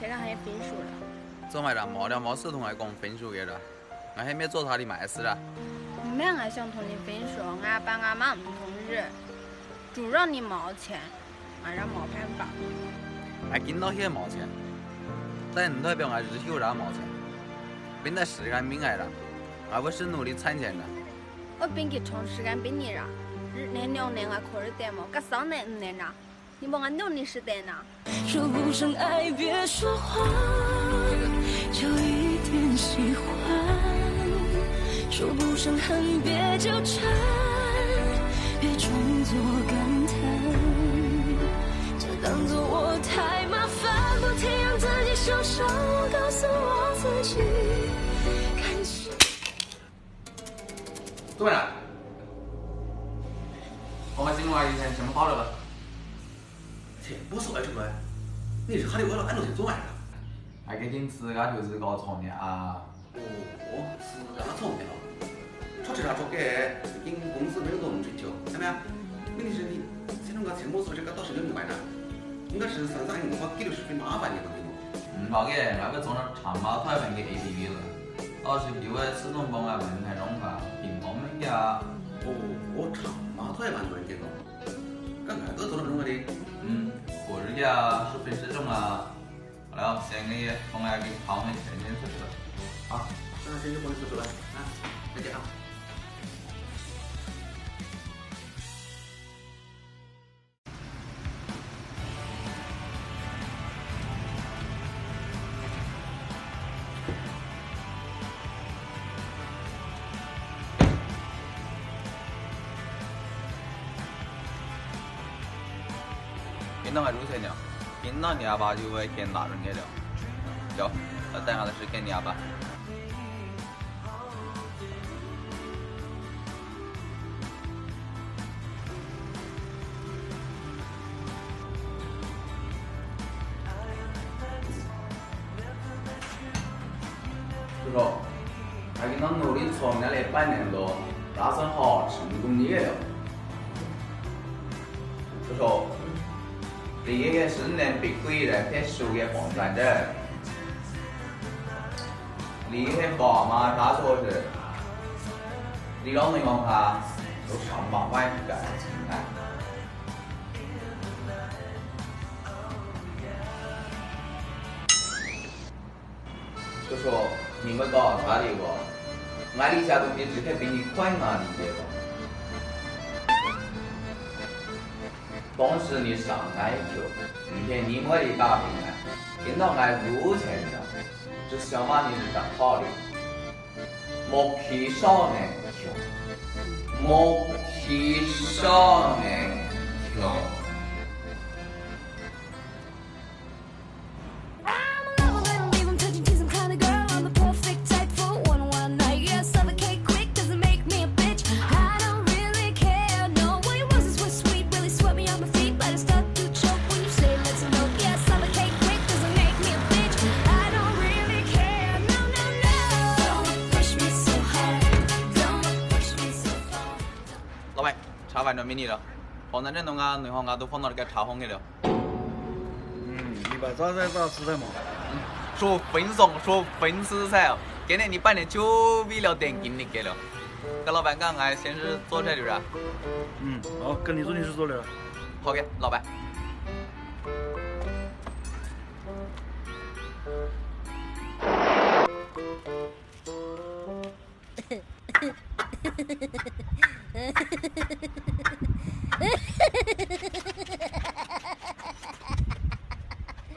现在还有分数了。走嘛啦，毛了毛石同爱讲分数给了，俺还没做他的麦事了。我们还想同你分数，俺爸俺妈不同意，就让你毛钱，俺让毛办法。俺跟到些毛钱，但不代表俺日后让毛钱。本来是俺命爱了，俺不是努力赚钱了。我本给长时间本你了，1年2年俺可以得么？噶3年5年了，你帮俺努力是得呢。说不上爱别说谎，就一点喜欢；说不上恨别纠缠，别装作感叹。这当作我太麻烦，不停让自己受伤。我告诉我自己，感情。怎么了？我们新娃以前什么好了吧？切，我说爱就爱，你是喊的我了，俺都去做爱了。还给顶自家就是搞创业啊。哦，是俺创业了。他这啥做给？跟公司没有多能追求，怎么样？问题是你这种个钱我说这个到时候明白了，应该是上山我给的是很麻烦的东西嘛。好嘅，俺不做那长毛台湾嘅 APP 了，到时就会自动帮俺门台弄个平方面嘅。哦，我长毛台湾做这个，刚才都做了什么的？过日呀，视频这种啊，好了，先给帮俺给泡面全出去了。好，那先就帮你说出来啊，再见啊。跟到俺入菜了，跟到你阿爸就会跟大人给了。走，那等下的是跟你阿爸。就说，还跟他努力创业了半年多，打算好成功的了。就说。第一个是能被贵人骗输给房产证，你的爸妈他说是，你老能用他都上百万一个情感，就说你们搞啥的不？俺理下东西只可以比你快拿理解不？当时你上来就，骗你我的大平台，听到俺入钱了，只想把你是当好的，莫去少年穷，莫去少年穷。老板，茶饭准备你了，房产证同啊银行卡都放到那个茶房去了。你把咋子咋吃的嘛？说分送，说分食噻，今年你办的9笔了点给你给了。跟老板讲，俺先是做这点啊。好，跟你说你是做的。好的，老板。